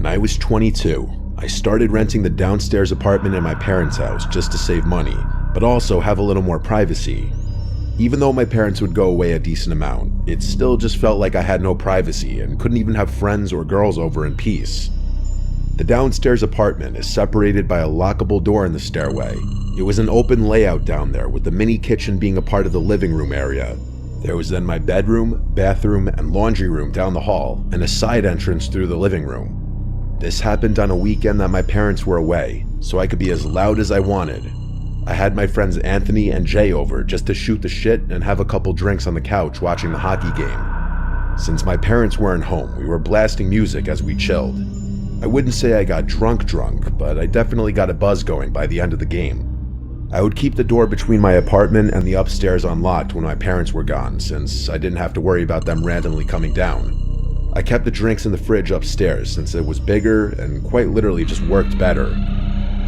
I was 22, I started renting the downstairs apartment in my parents' house just to save money, but also have a little more privacy. Even though my parents would go away a decent amount, it still just felt like I had no privacy and couldn't even have friends or girls over in peace. The downstairs apartment is separated by a lockable door in the stairway. It was an open layout down there, with the mini kitchen being a part of the living room area. There was then my bedroom, bathroom, and laundry room down the hall, and a side entrance through the living room. This happened on a weekend that my parents were away, so I could be as loud as I wanted. I had my friends Anthony and Jay over just to shoot the shit and have a couple drinks on the couch watching the hockey game. Since my parents weren't home, we were blasting music as we chilled. I wouldn't say I got drunk, but I definitely got a buzz going by the end of the game. I would keep the door between my apartment and the upstairs unlocked when my parents were gone, since I didn't have to worry about them randomly coming down. I kept the drinks in the fridge upstairs since it was bigger and quite literally just worked better.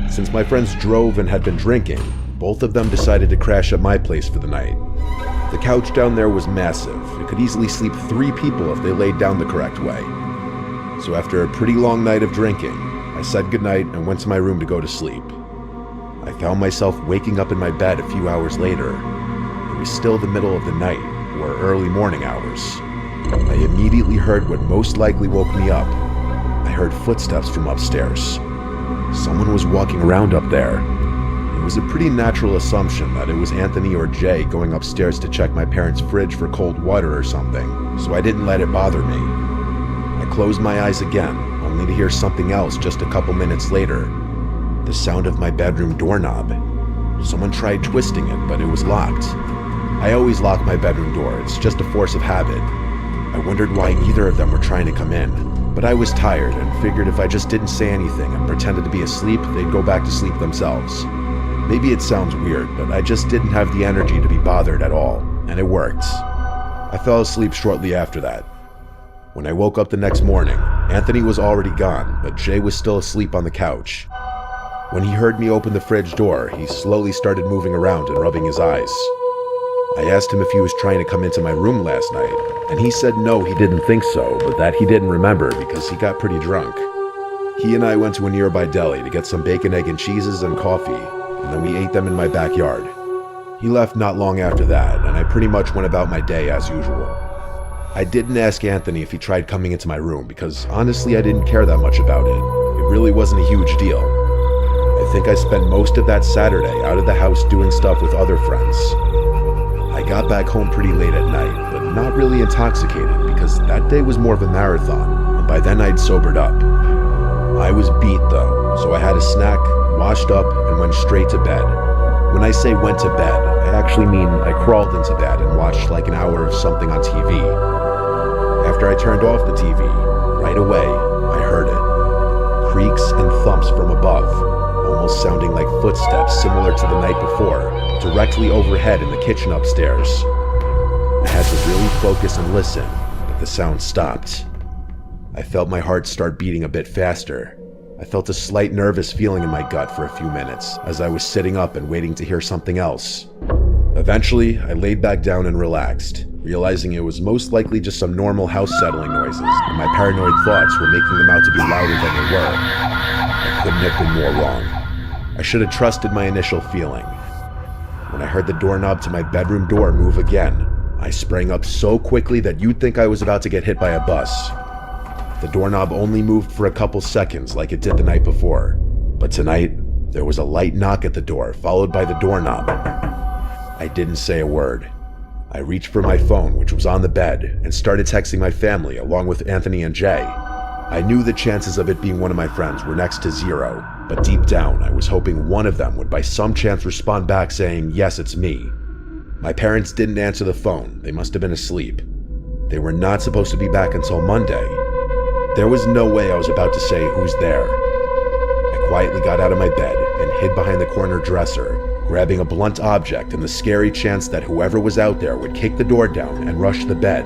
Since my friends drove and had been drinking, both of them decided to crash at my place for the night. The couch down there was massive. It could easily sleep 3 people if they laid down the correct way. So after a pretty long night of drinking, I said goodnight and went to my room to go to sleep. I found myself waking up in my bed a few hours later. It was still the middle of the night, or early morning hours. I immediately heard what most likely woke me up. I heard footsteps from upstairs. Someone was walking around up there. It was a pretty natural assumption that it was Anthony or Jay going upstairs to check my parents' fridge for cold water or something, so I didn't let it bother me. I closed my eyes again, only to hear something else just a couple minutes later. The sound of my bedroom doorknob. Someone tried twisting it, but it was locked. I always lock my bedroom door, it's just a force of habit. I wondered why either of them were trying to come in, but I was tired and figured if I just didn't say anything and pretended to be asleep, they'd go back to sleep themselves. Maybe it sounds weird, but I just didn't have the energy to be bothered at all, and it worked. I fell asleep shortly after that. When I woke up the next morning, Anthony was already gone, but Jay was still asleep on the couch. When he heard me open the fridge door, he slowly started moving around and rubbing his eyes. I asked him if he was trying to come into my room last night, and he said no, he didn't think so, but that he didn't remember because he got pretty drunk. He and I went to a nearby deli to get some bacon, egg, and cheeses and coffee, and then we ate them in my backyard. He left not long after that, and I pretty much went about my day as usual. I didn't ask Anthony if he tried coming into my room because honestly I didn't care that much about it. It really wasn't a huge deal. I think I spent most of that Saturday out of the house doing stuff with other friends. I got back home pretty late at night, but not really intoxicated because that day was more of a marathon, and by then I'd sobered up. I was beat though, so I had a snack, washed up, and went straight to bed. When I say went to bed, I actually mean I crawled into bed and watched like an hour of something on TV. After I turned off the TV, right away, I heard it. Creaks and thumps from above, almost sounding like footsteps similar to the night before, directly overhead in the kitchen upstairs. I had to really focus and listen, but the sound stopped. I felt my heart start beating a bit faster. I felt a slight nervous feeling in my gut for a few minutes as I was sitting up and waiting to hear something else. Eventually, I laid back down and relaxed, realizing it was most likely just some normal house settling noises, and my paranoid thoughts were making them out to be louder than they were. I couldn't have been more wrong. I should have trusted my initial feeling. When I heard the doorknob to my bedroom door move again, I sprang up so quickly that you'd think I was about to get hit by a bus. The doorknob only moved for a couple seconds like it did the night before, but tonight, there was a light knock at the door, followed by the doorknob. I didn't say a word. I reached for my phone, which was on the bed, and started texting my family along with Anthony and Jay. I knew the chances of it being one of my friends were next to zero, but deep down I was hoping one of them would by some chance respond back saying, yes, it's me. My parents didn't answer the phone. They must have been asleep. They were not supposed to be back until Monday. There was no way I was about to say, who's there? I quietly got out of my bed and hid behind the corner dresser, grabbing a blunt object in the scary chance that whoever was out there would kick the door down and rush the bed.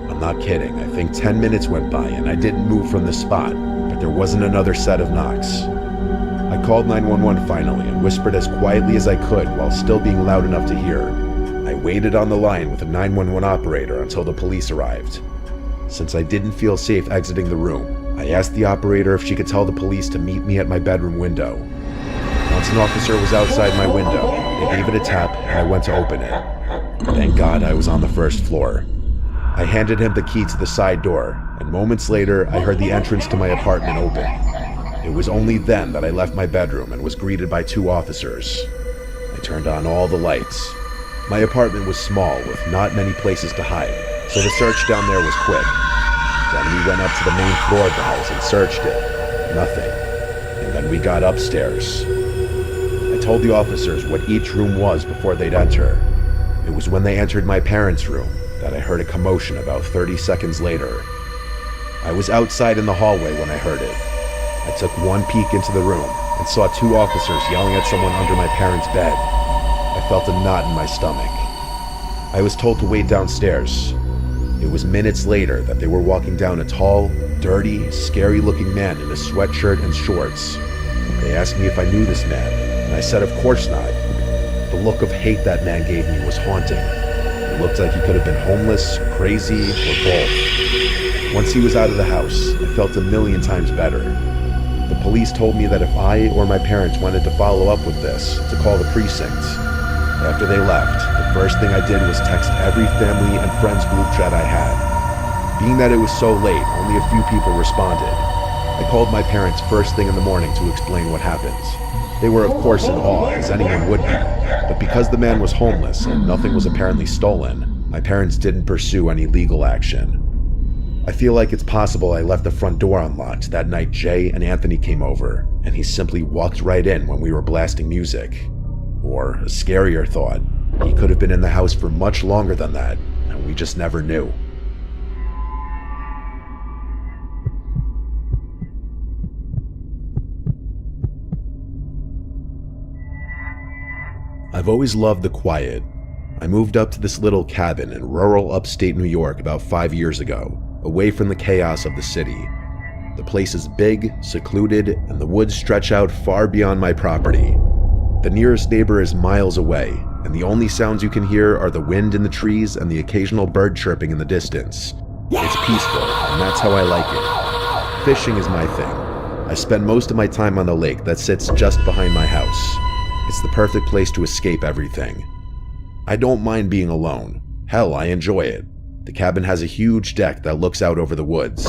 I'm not kidding, I think 10 minutes went by and I didn't move from the spot, but there wasn't another set of knocks. I called 911 finally and whispered as quietly as I could while still being loud enough to hear. I waited on the line with a 911 operator until the police arrived. Since I didn't feel safe exiting the room, I asked the operator if she could tell the police to meet me at my bedroom window. Once an officer was outside my window, they gave it a tap and I went to open it. Thank God I was on the first floor. I handed him the key to the side door, and moments later I heard the entrance to my apartment open. It was only then that I left my bedroom and was greeted by 2 officers. I turned on all the lights. My apartment was small with not many places to hide, so the search down there was quick. Then we went up to the main floor of the house and searched it. Nothing. And then we got upstairs. I told the officers what each room was before they'd enter. It was when they entered my parents' room that I heard a commotion about 30 seconds later. I was outside in the hallway when I heard it. I took one peek into the room and saw 2 officers yelling at someone under my parents' bed. I felt a knot in my stomach. I was told to wait downstairs. It was minutes later that they were walking down a tall, dirty, scary-looking man in a sweatshirt and shorts. They asked me if I knew this man, and I said of course not. The look of hate that man gave me was haunting. It looked like he could have been homeless, crazy, or both. Once he was out of the house, I felt a million times better. The police told me that if I or my parents wanted to follow up with this, to call the precinct. After they left, the first thing I did was text every family and friends group chat I had. Being that it was so late, only a few people responded. I called my parents first thing in the morning to explain what happened. They were of course in awe, as anyone would be, but because the man was homeless and nothing was apparently stolen, my parents didn't pursue any legal action. I feel like it's possible I left the front door unlocked that night Jay and Anthony came over, and he simply walked right in when we were blasting music. Or, a scarier thought, he could have been in the house for much longer than that, and we just never knew. I've always loved the quiet. I moved up to this little cabin in rural upstate New York about 5 years ago, away from the chaos of the city. The place is big, secluded, and the woods stretch out far beyond my property. The nearest neighbor is miles away, and the only sounds you can hear are the wind in the trees and the occasional bird chirping in the distance. It's peaceful, and that's how I like it. Fishing is my thing. I spend most of my time on the lake that sits just behind my house. It's the perfect place to escape everything. I don't mind being alone. Hell, I enjoy it. The cabin has a huge deck that looks out over the woods.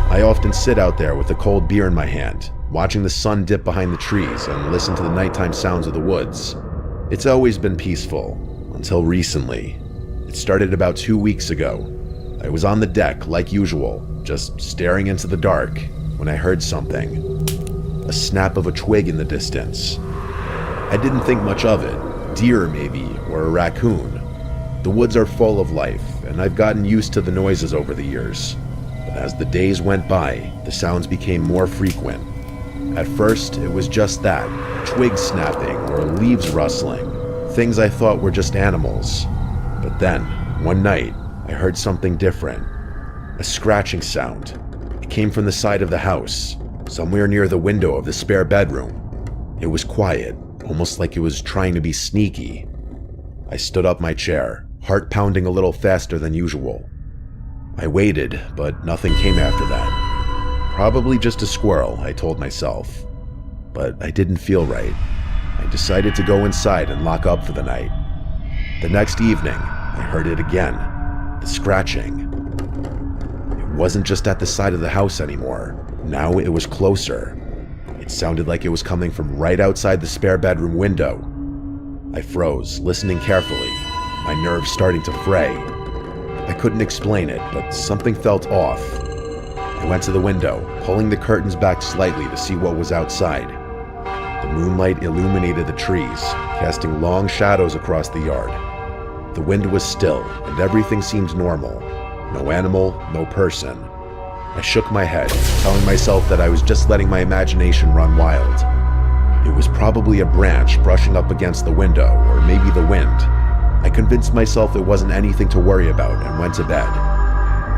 I often sit out there with a cold beer in my hand, watching the sun dip behind the trees and listen to the nighttime sounds of the woods. It's always been peaceful, until recently. It started about 2 weeks ago. I was on the deck, like usual, just staring into the dark, when I heard something. A snap of a twig in the distance. I didn't think much of it. Deer, maybe, or a raccoon. The woods are full of life, and I've gotten used to the noises over the years. But as the days went by, the sounds became more frequent. At first, it was just that, twigs snapping or leaves rustling, things I thought were just animals. But then, one night, I heard something different. A scratching sound. It came from the side of the house, somewhere near the window of the spare bedroom. It was quiet, almost like it was trying to be sneaky. I stood up my chair, heart pounding a little faster than usual. I waited, but nothing came after that. Probably just a squirrel, I told myself. But I didn't feel right. I decided to go inside and lock up for the night. The next evening, I heard it again. The scratching. It wasn't just at the side of the house anymore. Now it was closer. It sounded like it was coming from right outside the spare bedroom window. I froze, listening carefully, my nerves starting to fray. I couldn't explain it, but something felt off. I went to the window, pulling the curtains back slightly to see what was outside. The moonlight illuminated the trees, casting long shadows across the yard. The wind was still, and everything seemed normal. No animal, no person. I shook my head, telling myself that I was just letting my imagination run wild. It was probably a branch brushing up against the window, or maybe the wind. I convinced myself it wasn't anything to worry about and went to bed.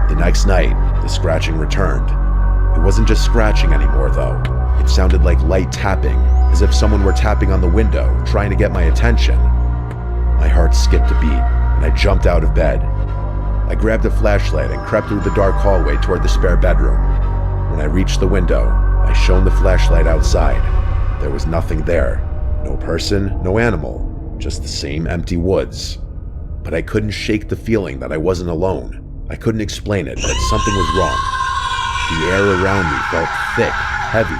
The next night, the scratching returned. It wasn't just scratching anymore, though. It sounded like light tapping, as if someone were tapping on the window, trying to get my attention. My heart skipped a beat, and I jumped out of bed. I grabbed a flashlight and crept through the dark hallway toward the spare bedroom. When I reached the window, I shone the flashlight outside. There was nothing there. No person, no animal, just the same empty woods. But I couldn't shake the feeling that I wasn't alone. I couldn't explain it, but something was wrong. The air around me felt thick, heavy.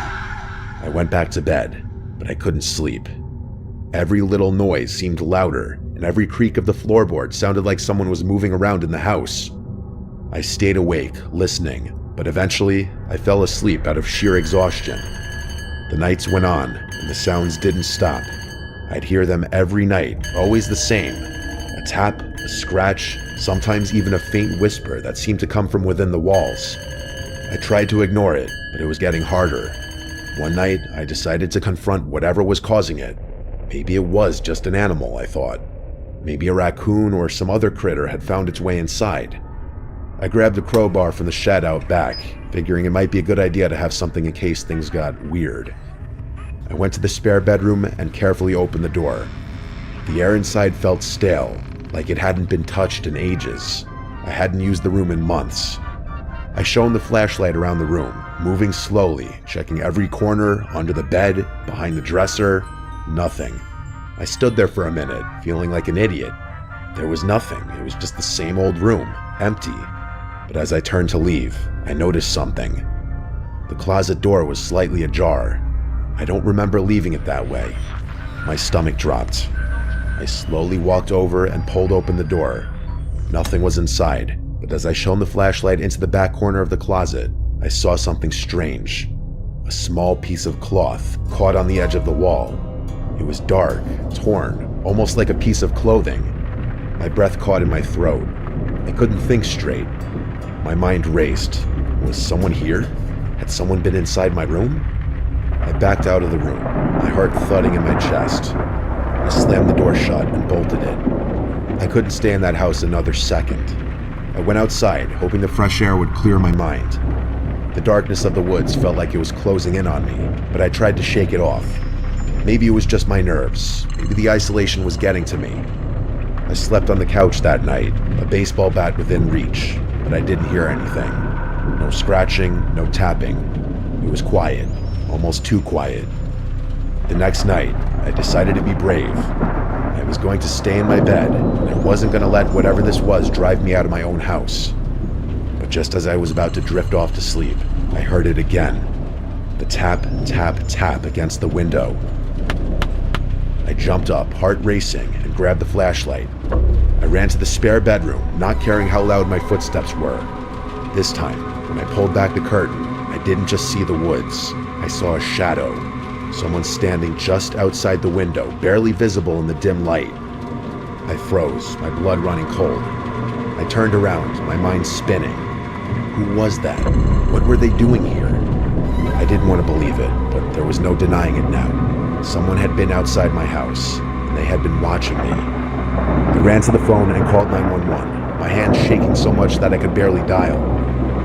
I went back to bed, but I couldn't sleep. Every little noise seemed louder, and every creak of the floorboard sounded like someone was moving around in the house. I stayed awake, listening, but eventually I fell asleep out of sheer exhaustion. The nights went on, and the sounds didn't stop. I'd hear them every night, always the same. A tap, a scratch, sometimes even a faint whisper that seemed to come from within the walls. I tried to ignore it, but it was getting harder. One night, I decided to confront whatever was causing it. Maybe it was just an animal, I thought. Maybe a raccoon or some other critter had found its way inside. I grabbed a crowbar from the shed out back, figuring it might be a good idea to have something in case things got weird. I went to the spare bedroom and carefully opened the door. The air inside felt stale, like it hadn't been touched in ages. I hadn't used the room in months. I shone the flashlight around the room, moving slowly, checking every corner, under the bed, behind the dresser. Nothing. I stood there for a minute, feeling like an idiot. There was nothing. It was just the same old room, empty. But as I turned to leave, I noticed something. The closet door was slightly ajar. I don't remember leaving it that way. My stomach dropped. I slowly walked over and pulled open the door. Nothing was inside, but as I shone the flashlight into the back corner of the closet, I saw something strange. A small piece of cloth caught on the edge of the wall. It was dark, torn, almost like a piece of clothing. My breath caught in my throat. I couldn't think straight. My mind raced. Was someone here? Had someone been inside my room? I backed out of the room, my heart thudding in my chest. I slammed the door shut and bolted it. I couldn't stay in that house another second. I went outside, hoping the fresh air would clear my mind. The darkness of the woods felt like it was closing in on me, but I tried to shake it off. Maybe it was just my nerves. Maybe the isolation was getting to me. I slept on the couch that night, a baseball bat within reach, but I didn't hear anything. No scratching, no tapping. It was quiet, almost too quiet. The next night, I decided to be brave. I was going to stay in my bed, and I wasn't going to let whatever this was drive me out of my own house. But just as I was about to drift off to sleep, I heard it again. The tap, tap, tap against the window. I jumped up, heart racing, and grabbed the flashlight. I ran to the spare bedroom, not caring how loud my footsteps were. This time, when I pulled back the curtain, I didn't just see the woods. I saw a shadow. Someone standing just outside the window, barely visible in the dim light. I froze, my blood running cold. I turned around, my mind spinning. Who was that? What were they doing here? I didn't want to believe it, but there was no denying it now. Someone had been outside my house, and they had been watching me. I ran to the phone and called 911, my hands shaking so much that I could barely dial.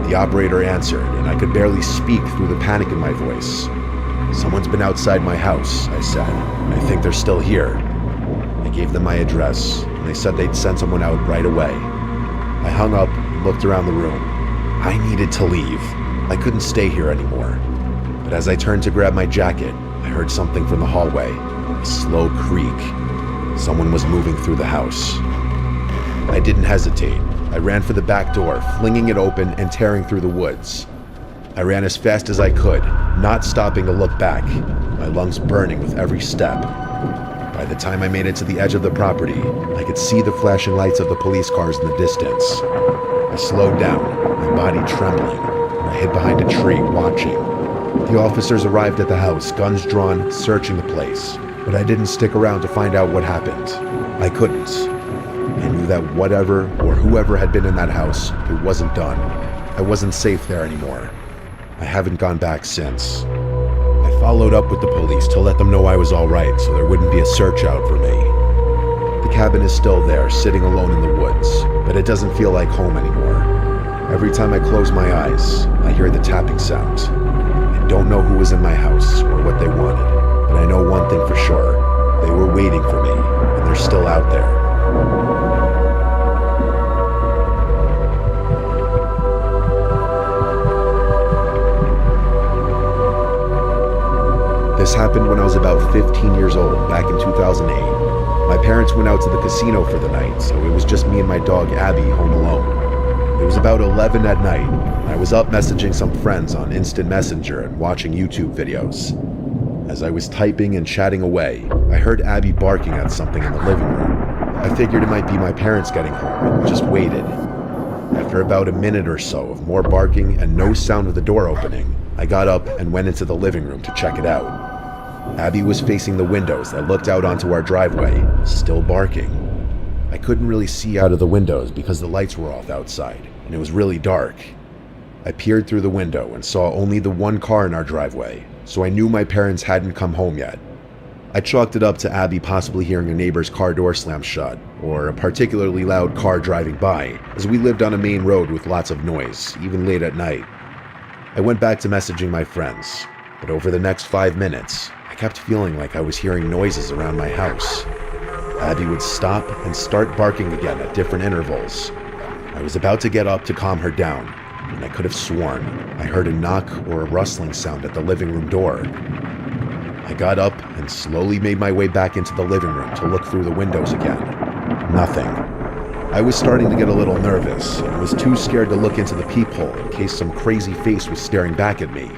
The operator answered, and I could barely speak through the panic in my voice. "Someone's been outside my house," I said. "I think they're still here." I gave them my address, and they said they'd send someone out right away. I hung up and looked around the room. I needed to leave. I couldn't stay here anymore. But as I turned to grab my jacket, I heard something from the hallway, a slow creak. Someone was moving through the house. I didn't hesitate. I ran for the back door, flinging it open and tearing through the woods. I ran as fast as I could, not stopping to look back, my lungs burning with every step. By the time I made it to the edge of the property, I could see the flashing lights of the police cars in the distance. I slowed down, my body trembling, and I hid behind a tree, watching. The officers arrived at the house, guns drawn, searching the place, but I didn't stick around to find out what happened. I couldn't. I knew that whatever or whoever had been in that house, it wasn't done. I wasn't safe there anymore. I haven't gone back since. I followed up with the police to let them know I was all right, so there wouldn't be a search out for me. The cabin is still there, sitting alone in the woods, but it doesn't feel like home anymore. Every time I close my eyes, I hear the tapping sound. I don't know who was in my house or what they wanted, but I know one thing for sure. They were waiting for me, and they're still out there. This happened when I was about 15 years old, back in 2008. My parents went out to the casino for the night, so it was just me and my dog Abby home alone. It was about 11 at night. I was up messaging some friends on Instant Messenger and watching YouTube videos. As I was typing and chatting away, I heard Abby barking at something in the living room. I figured it might be my parents getting home and just waited. After about a minute or so of more barking and no sound of the door opening, I got up and went into the living room to check it out. Abby was facing the windows that looked out onto our driveway, still barking. I couldn't really see out of the windows because the lights were off outside, and it was really dark. I peered through the window and saw only the one car in our driveway, so I knew my parents hadn't come home yet. I chalked it up to Abby possibly hearing a neighbor's car door slam shut, or a particularly loud car driving by, as we lived on a main road with lots of noise, even late at night. I went back to messaging my friends, but over the next 5 minutes, I kept feeling like I was hearing noises around my house. Abby would stop and start barking again at different intervals. I was about to get up to calm her down, and I could have sworn I heard a knock or a rustling sound at the living room door. I got up and slowly made my way back into the living room to look through the windows again. Nothing. I was starting to get a little nervous and was too scared to look into the peephole in case some crazy face was staring back at me.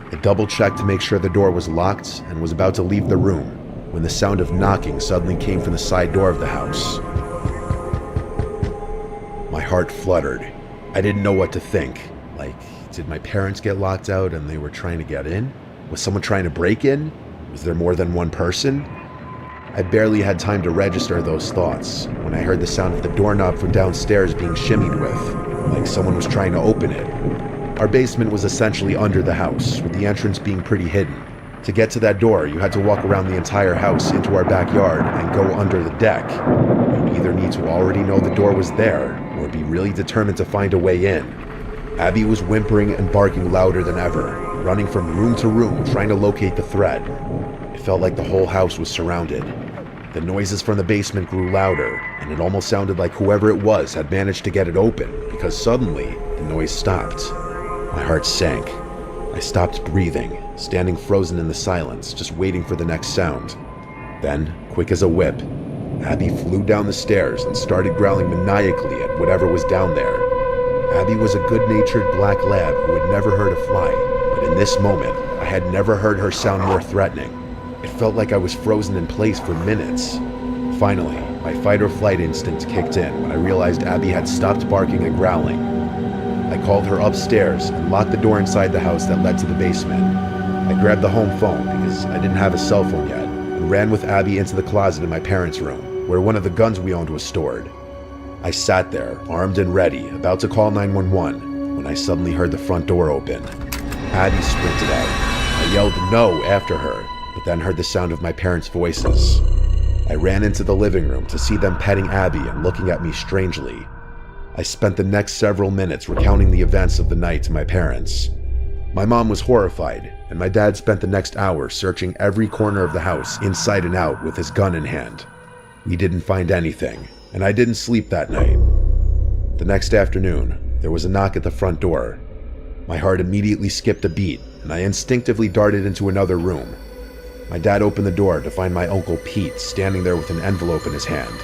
I double-checked to make sure the door was locked and was about to leave the room when the sound of knocking suddenly came from the side door of the house. My heart fluttered. I didn't know what to think. Like, did my parents get locked out and they were trying to get in? Was someone trying to break in? Was there more than one person? I barely had time to register those thoughts when I heard the sound of the doorknob from downstairs being shimmied with, like someone was trying to open it. Our basement was essentially under the house, with the entrance being pretty hidden. To get to that door, you had to walk around the entire house into our backyard and go under the deck. You'd either need to already know the door was there, or be really determined to find a way in. Abby was whimpering and barking louder than ever, running from room to room trying to locate the threat. It felt like the whole house was surrounded. The noises from the basement grew louder, and it almost sounded like whoever it was had managed to get it open, because suddenly, the noise stopped. My heart sank. I stopped breathing, standing frozen in the silence, just waiting for the next sound. Then, quick as a whip, Abby flew down the stairs and started growling maniacally at whatever was down there. Abby was a good-natured black lab who had never heard a fly, but in this moment, I had never heard her sound more threatening. It felt like I was frozen in place for minutes. Finally, my fight-or-flight instinct kicked in when I realized Abby had stopped barking and growling. I called her upstairs and locked the door inside the house that led to the basement. I grabbed the home phone because I didn't have a cell phone yet, and ran with Abby into the closet in my parents' room, where one of the guns we owned was stored. I sat there, armed and ready, about to call 911, when I suddenly heard the front door open. Abby sprinted out. I yelled no after her, but then heard the sound of my parents' voices. I ran into the living room to see them petting Abby and looking at me strangely. I spent the next several minutes recounting the events of the night to my parents. My mom was horrified, and my dad spent the next hour searching every corner of the house inside and out with his gun in hand. We didn't find anything, and I didn't sleep that night. The next afternoon, there was a knock at the front door. My heart immediately skipped a beat, and I instinctively darted into another room. My dad opened the door to find my Uncle Pete standing there with an envelope in his hand.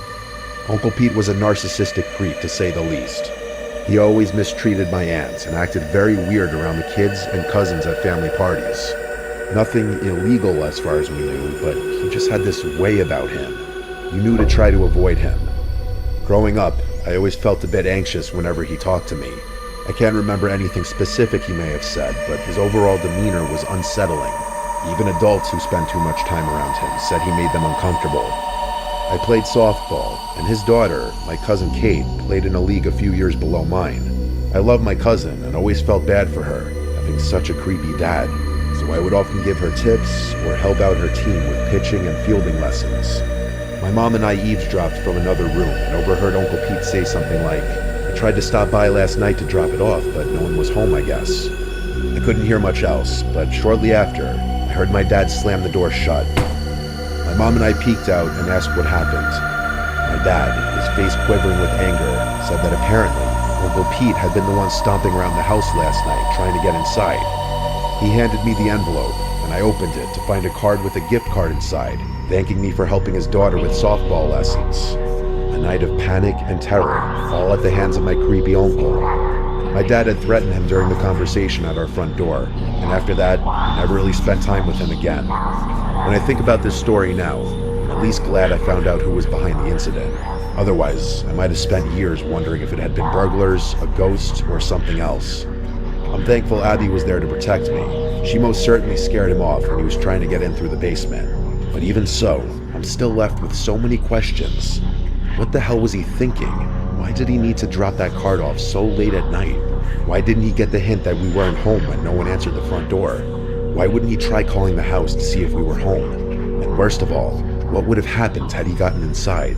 Uncle Pete was a narcissistic creep, to say the least. He always mistreated my aunts and acted very weird around the kids and cousins at family parties. Nothing illegal as far as we knew, but he just had this way about him. You knew to try to avoid him. Growing up, I always felt a bit anxious whenever he talked to me. I can't remember anything specific he may have said, but his overall demeanor was unsettling. Even adults who spent too much time around him said he made them uncomfortable. I played softball, and his daughter, my cousin Kate, played in a league a few years below mine. I loved my cousin and always felt bad for her, having such a creepy dad, so I would often give her tips or help out her team with pitching and fielding lessons. My mom and I eavesdropped from another room and overheard Uncle Pete say something like, "I tried to stop by last night to drop it off, but no one was home, I guess." I couldn't hear much else, but shortly after, I heard my dad slam the door shut. My mom and I peeked out and asked what happened. My dad, his face quivering with anger, said that apparently Uncle Pete had been the one stomping around the house last night trying to get inside. He handed me the envelope, and I opened it to find a card with a gift card inside, thanking me for helping his daughter with softball lessons. A night of panic and terror, all at the hands of my creepy uncle. My dad had threatened him during the conversation at our front door, and after that, I never really spent time with him again. When I think about this story now, I'm at least glad I found out who was behind the incident. Otherwise, I might have spent years wondering if it had been burglars, a ghost, or something else. I'm thankful Abby was there to protect me. She most certainly scared him off when he was trying to get in through the basement. But even so, I'm still left with so many questions. What the hell was he thinking? Why did he need to drop that card off so late at night? Why didn't he get the hint that we weren't home when no one answered the front door? Why wouldn't he try calling the house to see if we were home? And worst of all, what would have happened had he gotten inside?